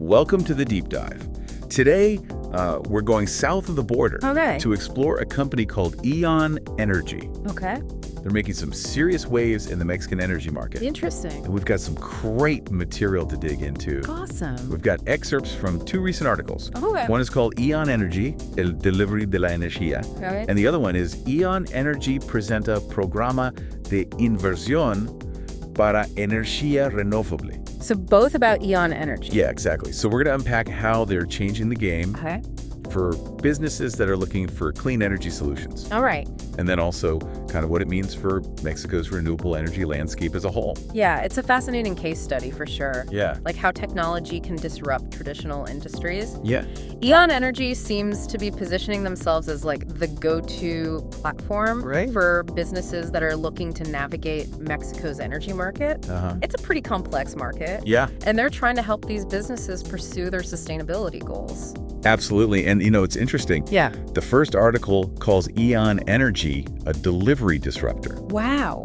Welcome to the Deep Dive. Today, we're going south of the border to explore a company called Eon Energy. Okay. They're making some serious waves in the Mexican energy market. Interesting. And we've got some great material to dig into. Awesome. We've got excerpts from two recent articles. Okay. One is called Eon Energy, El Delivery de la Energía. Right. And the other one is Eon Energy presenta programa de inversión para energía renovable. So both about Eon Energy. Yeah, exactly. So we're going to unpack how they're changing the game for businesses that are looking for clean energy solutions. All right. And then also kind of what it means for Mexico's renewable energy landscape as a whole. Yeah, it's a fascinating case study for sure. Yeah. Like how technology can disrupt traditional industries. Yeah. Eon Energy seems to be positioning themselves as like the go-to platform for businesses that are looking to navigate Mexico's energy market. It's a pretty complex market. Yeah. And they're trying to help these businesses pursue their sustainability goals. Absolutely. And, it's interesting. Yeah. The first article calls Eon Energy a delivery disruptor. Wow.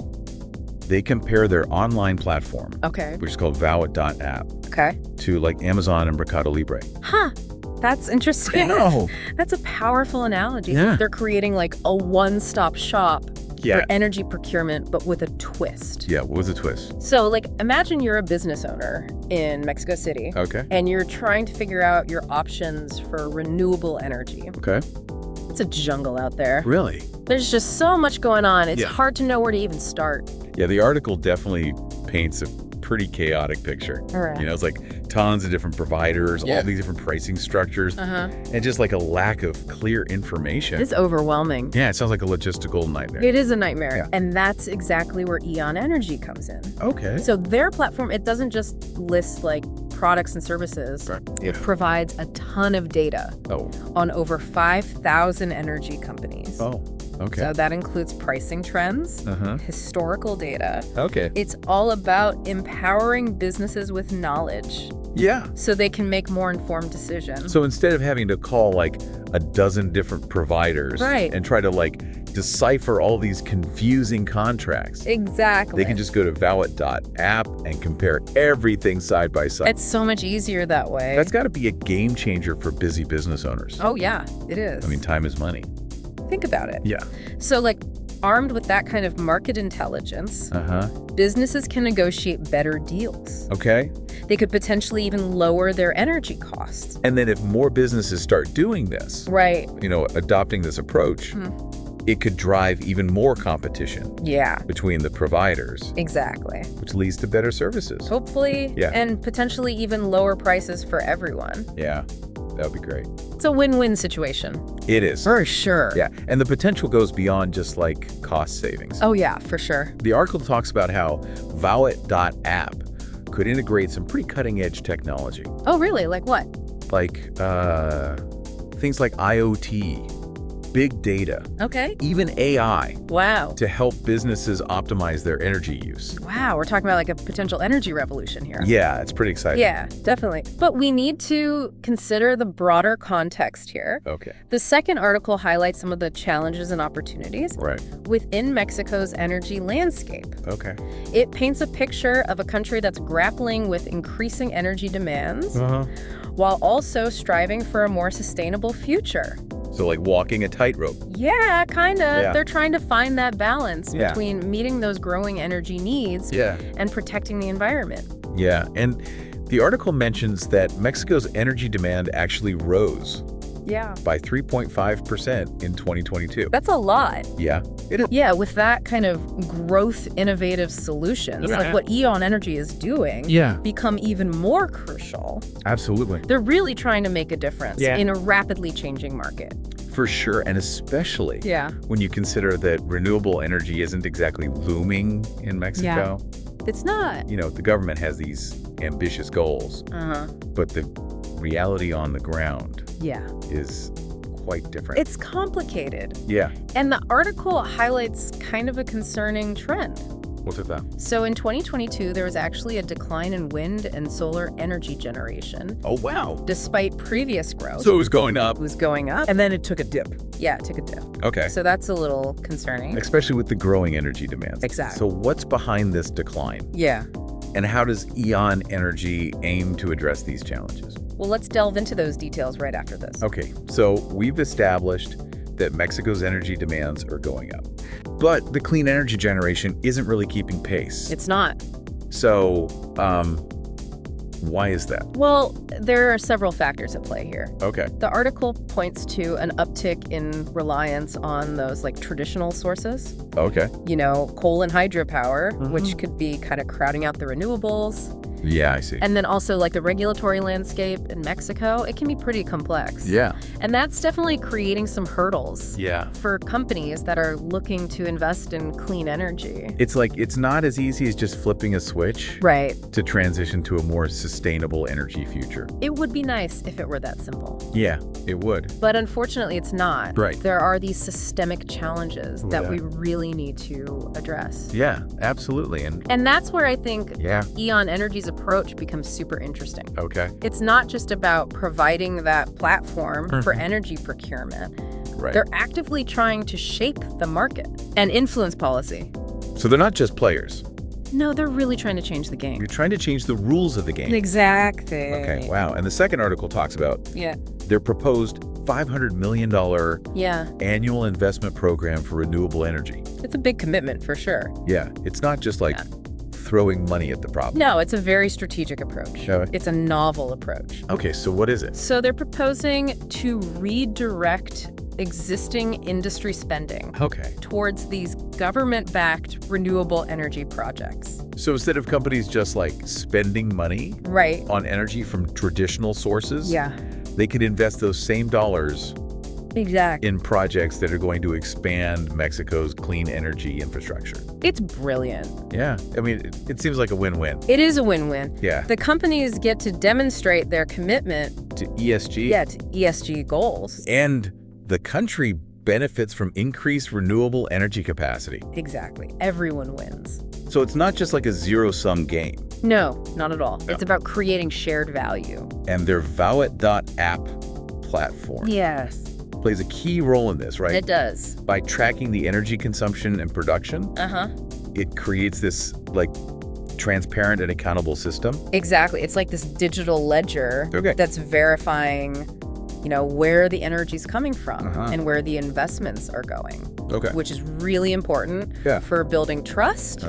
They compare their online platform, which is called Vowat.app, to like Amazon and Mercado Libre. Huh. That's interesting. I know. That's a powerful analogy. Yeah. They're creating like a one-stop shop Yeah. for energy procurement, but with a twist. Yeah, what was the twist? So, like, imagine you're a business owner in Mexico City. Okay. And you're trying to figure out your options for renewable energy. Okay. It's a jungle out there. Really? There's just so much going on. It's Yeah. hard to know where to even start. Yeah, the article definitely paints a pretty chaotic picture. All right. It's like tons of different providers, all these different pricing structures, and just like a lack of clear information. It's overwhelming. Yeah, it sounds like a logistical nightmare. It is a nightmare. Yeah. And that's exactly where Eon Energy comes in. Okay. So their platform, it doesn't just list like products and services. Right. It provides a ton of data on over 5,000 energy companies. Oh, okay. So that includes pricing trends, historical data. Okay. It's all about empowering businesses with knowledge Yeah. so they can make more informed decisions. So instead of having to call like a dozen different providers and try to like decipher all these confusing contracts, Exactly. they can just go to Vowat.app and compare everything side by side. It's so much easier that way. That's got to be a game changer for busy business owners. Oh, yeah, it is. I mean, time is money. Think about it. Yeah. So, like, armed with that kind of market intelligence, businesses can negotiate better deals. Okay. They could potentially even lower their energy costs. And then if more businesses start doing this, Right. Adopting this approach, it could drive even more competition Yeah. between the providers, Exactly. which leads to better services. Hopefully, Yeah. and potentially even lower prices for everyone. Yeah, that would be great. It's a win-win situation. It is. For sure. Yeah, and the potential goes beyond just like cost savings. Oh, yeah, for sure. The article talks about how Vowat.app could integrate some pretty cutting-edge technology, Oh, really? Like what? like things like IoT, big data, Okay. even AI, Wow. to help businesses optimize their energy use. Wow, we're talking about like a potential energy revolution here. Yeah, it's pretty exciting. Yeah, definitely. But we need to consider the broader context here. Okay. The second article highlights some of the challenges and opportunities Right. within Mexico's energy landscape. Okay. It paints a picture of a country that's grappling with increasing energy demands while also striving for a more sustainable future. So like walking a tightrope. Yeah, kind of. Yeah. They're trying to find that balance Yeah. between meeting those growing energy needs Yeah. and protecting the environment. Yeah, and the article mentions that Mexico's energy demand actually rose Yeah. by 3.5% in 2022. That's a lot. Yeah, it is. Yeah, with that kind of growth innovative solutions, like what Eon Energy is doing, become even more crucial. Absolutely. They're really trying to make a difference in a rapidly changing market. For sure, and especially Yeah. when you consider that renewable energy isn't exactly booming in Mexico. It's not. The government has these ambitious goals, but the reality on the ground Yeah. is quite different. It's complicated. Yeah. And the article highlights kind of a concerning trend. What's it that? So in 2022, there was actually a decline in wind and solar energy generation, Oh, wow. despite previous growth. So it was going up. It was going up. And then it took a dip. Yeah, it took a dip. Okay. So that's a little concerning. Especially with the growing energy demands. Exactly. So what's behind this decline? Yeah. And how does Eon Energy aim to address these challenges? Well, let's delve into those details right after this. Okay, so we've established that Mexico's energy demands are going up. But the clean energy generation isn't really keeping pace. It's not. So, why is that? Well, there are several factors at play here. Okay. The article points to an uptick in reliance on those traditional sources. Okay. Coal and hydropower, which could be kind of crowding out the renewables. Yeah, I see. And then also the regulatory landscape in Mexico, it can be pretty complex. Yeah. And that's definitely creating some hurdles for companies that are looking to invest in clean energy. It's not as easy as just flipping a switch to transition to a more sustainable energy future. It would be nice if it were that simple. Yeah, it would. But unfortunately, it's not. Right. There are these systemic challenges that we really need to address. Yeah, absolutely. And that's where I think Eon Energy's approach becomes super interesting. Okay. It's not just about providing that platform for energy procurement. Right. They're actively trying to shape the market and influence policy. So they're not just players. No, they're really trying to change the game. You're trying to change the rules of the game. Exactly. Okay, wow. And the second article talks about their proposed $500 million annual investment program for renewable energy. It's a big commitment for sure. Yeah, it's not just throwing money at the problem. No, it's a very strategic approach. It's a novel approach. Okay, so what is it? So they're proposing to redirect existing industry spending towards these government-backed renewable energy projects. So instead of companies just spending money on energy from traditional sources, they could invest those same dollars in projects that are going to expand Mexico's clean energy infrastructure. It's brilliant. Yeah. I mean, it seems like a win-win. It is a win-win. Yeah. The companies get to demonstrate their commitment to ESG. Yeah, to ESG goals. And the country benefits from increased renewable energy capacity. Exactly. Everyone wins. So it's not just a zero-sum game. No, not at all. No. It's about creating shared value. And their Vowat.app platform plays a key role in this, right? It does. By tracking the energy consumption and production, it creates this transparent and accountable system. Exactly. It's like this digital ledger that's verifying where the energy's coming from and where the investments are going, which is really important for building trust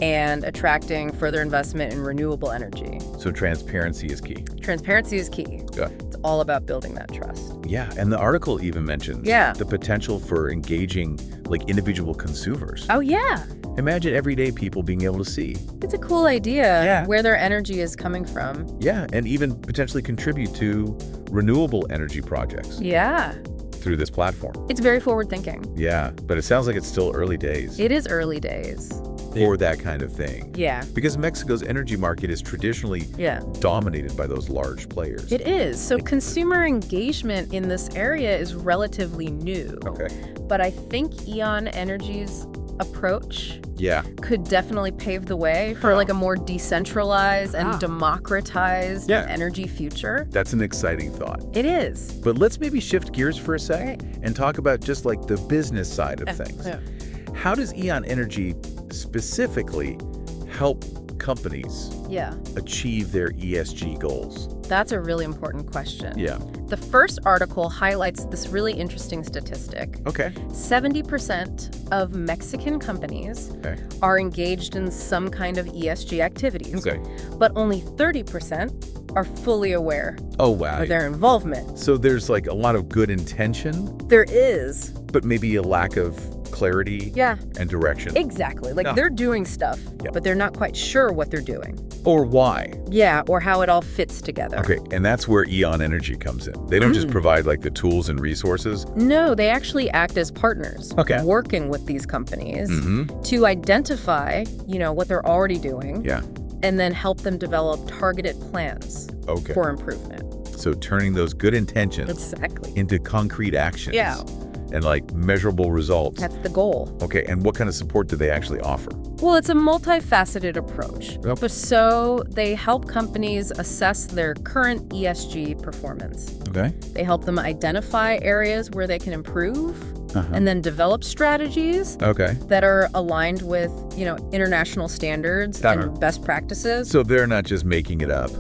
and attracting further investment in renewable energy. So transparency is key. Transparency is key. Yeah. It's all about building that trust. Yeah, and the article even mentions the potential for engaging individual consumers. Oh, yeah. Imagine everyday people being able to see. It's a cool idea where their energy is coming from. Yeah, and even potentially contribute to renewable energy projects. Yeah. Through this platform. It's very forward-thinking. Yeah, but it sounds like it's still early days. It is early days. For that kind of thing. Yeah. Because Mexico's energy market is traditionally dominated by those large players. It is. So consumer engagement in this area is relatively new. Okay. But I think Eon Energy's approach could definitely pave the way for a more decentralized and democratized energy future. That's an exciting thought. It is. But let's maybe shift gears for a sec and talk about just the business side of things. How does Eon Energy specifically help companies achieve their ESG goals? That's a really important question. Yeah. The first article highlights this really interesting statistic. Okay. 70% of Mexican companies are engaged in some kind of ESG activities. Okay. But only 30% are fully aware of their involvement. So there's a lot of good intention. There is. But maybe a lack of clarity and direction. Exactly. They're doing stuff, but they're not quite sure what they're doing. Or why. Yeah, or how it all fits together. Okay, and that's where Eon Energy comes in. They don't just provide the tools and resources. No, they actually act as partners, working with these companies to identify, what they're already doing, and then help them develop targeted plans for improvement. So turning those good intentions into concrete actions. Yeah. And measurable results. That's the goal. Okay, and what kind of support do they actually offer? Well, it's a multifaceted approach. But so they help companies assess their current ESG performance. Okay. They help them identify areas where they can improve. and then develop strategies that are aligned with, international standards and best practices. So they're not just making it up.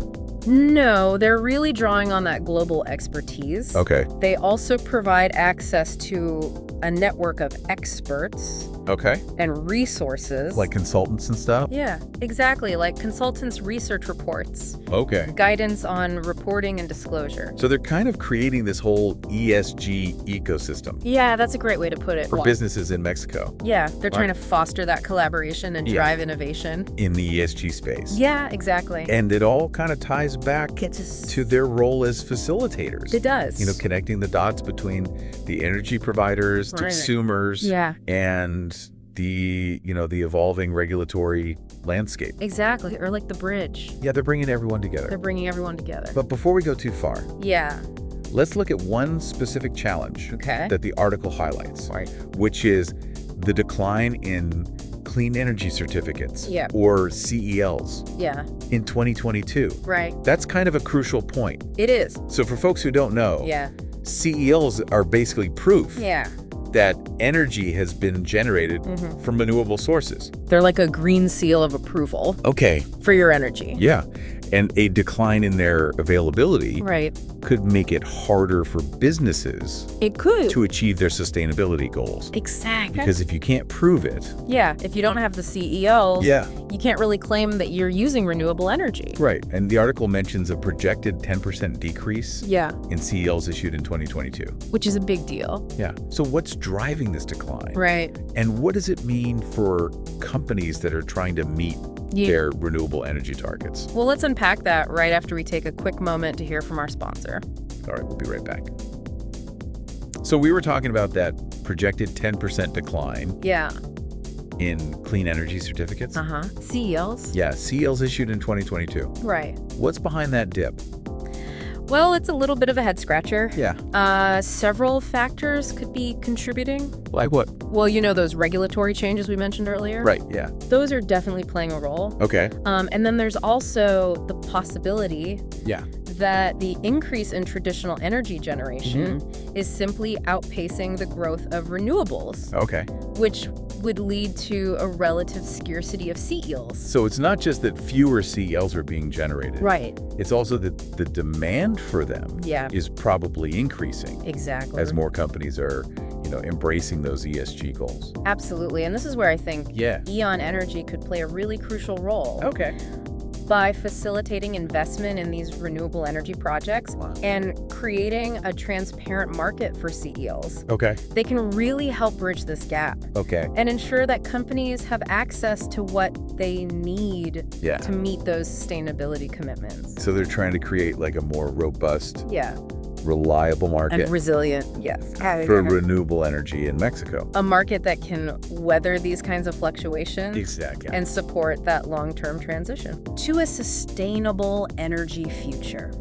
No, they're really drawing on that global expertise. Okay. They also provide access to a network of experts and resources. Like consultants and stuff? Yeah, exactly. Like consultants' research reports. Okay. Guidance on reporting and disclosure. So they're kind of creating this whole ESG ecosystem. Yeah, that's a great way to put it. For businesses in Mexico. Yeah, they're trying to foster that collaboration and drive innovation. In the ESG space. Yeah, exactly. And it all kind of ties back to their role as facilitators. It does. Connecting the dots between the energy providers, consumers, and the evolving regulatory landscape. Exactly, or like the bridge. Yeah, they're bringing everyone together. They're bringing everyone together. But before we go too far, let's look at one specific challenge that the article highlights, which is the decline in clean energy certificates, or CELs, in 2022. Right. That's kind of a crucial point. It is. So for folks who don't know, CELs are basically proof that energy has been generated from renewable sources. They're like a green seal of approval for your energy. Yeah. And a decline in their availability could make it harder for businesses to achieve their sustainability goals. Exactly. Because if you can't prove it... if you don't have the CELs, you can't really claim that you're using renewable energy. Right. And the article mentions a projected 10% decrease in CELs issued in 2022. Which is a big deal. Yeah. So what's driving this decline? Right. And what does it mean for companies that are trying to meet their renewable energy targets? Well, let's unpack that right after we take a quick moment to hear from our sponsor. All right, we'll be right back. So we were talking about that projected 10% decline in clean energy certificates. CELs? Yeah, CELs issued in 2022. Right. What's behind that dip? Well, it's a little bit of a head scratcher. Yeah. Several factors could be contributing. Like what? Well, those regulatory changes we mentioned earlier. Right, yeah. Those are definitely playing a role. Okay. And then there's also the possibility that the increase in traditional energy generation is simply outpacing the growth of renewables. Okay. Which would lead to a relative scarcity of CELs. So it's not just that fewer CELs are being generated. Right. It's also that the demand for them is probably increasing. Exactly. As more companies are, embracing those ESG goals. Absolutely. And this is where I think Eon Energy could play a really crucial role. Okay. By facilitating investment in these renewable energy projects and creating a transparent market for CELs. Okay. They can really help bridge this gap. Okay. And ensure that companies have access to what they need to meet those sustainability commitments. So they're trying to create like a more robust, reliable market. And resilient, for renewable energy in Mexico. A market that can weather these kinds of fluctuations. Exactly. And support that long-term transition to a sustainable energy future.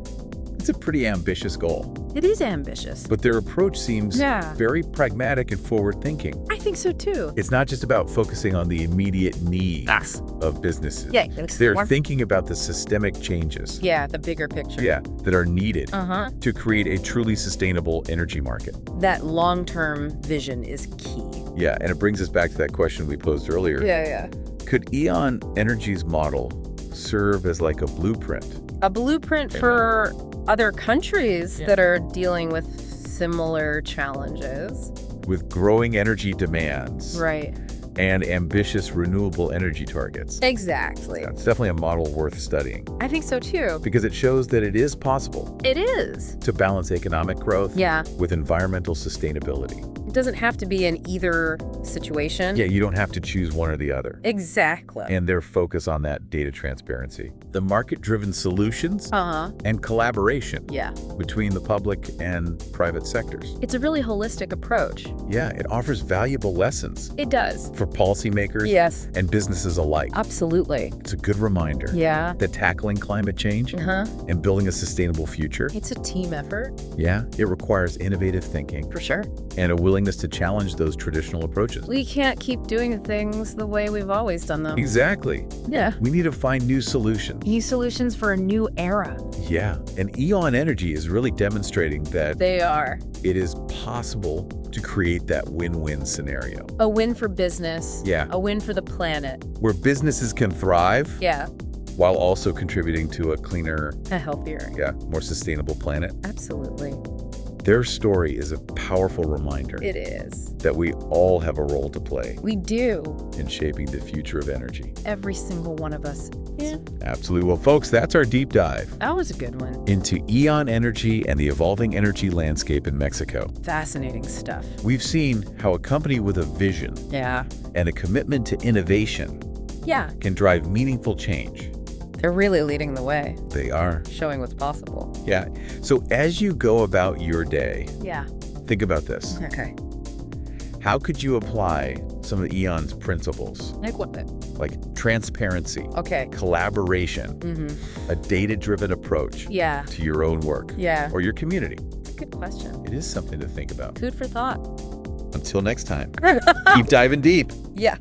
It's a pretty ambitious goal. It is ambitious. But their approach seems very pragmatic and forward-thinking. I think so, too. It's not just about focusing on the immediate needs of businesses. Yeah. They're thinking about the systemic changes. Yeah, the bigger picture. Yeah, that are needed to create a truly sustainable energy market. That long-term vision is key. Yeah, and it brings us back to that question we posed earlier. Yeah. Could Eon Energy's model serve as like a blueprint? A blueprint for other countries that are dealing with similar challenges. With growing energy demands. Right. And ambitious renewable energy targets. Exactly. Yeah, it's definitely a model worth studying. I think so, too. Because it shows that it is possible. It is. To balance economic growth with environmental sustainability. It doesn't have to be an either situation. Yeah, you don't have to choose one or the other. Exactly. And their focus on that data transparency. The market-driven solutions and collaboration between the public and private sectors. It's a really holistic approach. Yeah, it offers valuable lessons. It does. For policymakers and businesses alike. Absolutely. It's a good reminder that tackling climate change and building a sustainable future. It's a team effort. Yeah, it requires innovative thinking. For sure. And a willingness to challenge those traditional approaches. We can't keep doing things the way we've always done them. Exactly. Yeah. We need to find new solutions. New solutions for a new era. Yeah. And Eon Energy is really demonstrating that they are. It is possible to create that win-win scenario. A win for business. Yeah. A win for the planet. Where businesses can thrive. Yeah. While also contributing to a cleaner, a healthier, more sustainable planet. Absolutely. Their story is a powerful reminder. It is. That we all have a role to play. We do. In shaping the future of energy. Every single one of us. Yeah. Absolutely. Well, folks, that's our deep dive. That was a good one. Into Eon Energy and the evolving energy landscape in Mexico. Fascinating stuff. We've seen how a company with a vision and a commitment to innovation can drive meaningful change. They're really leading the way. They are. Showing what's possible. Yeah. So as you go about your day, think about this. Okay. How could you apply some of Eon's principles? Like what? Like transparency. Okay. Collaboration. A data-driven approach. To your own work. Or your community. Good question. It is something to think about. Food for thought. Until next time. Keep diving deep. Yeah.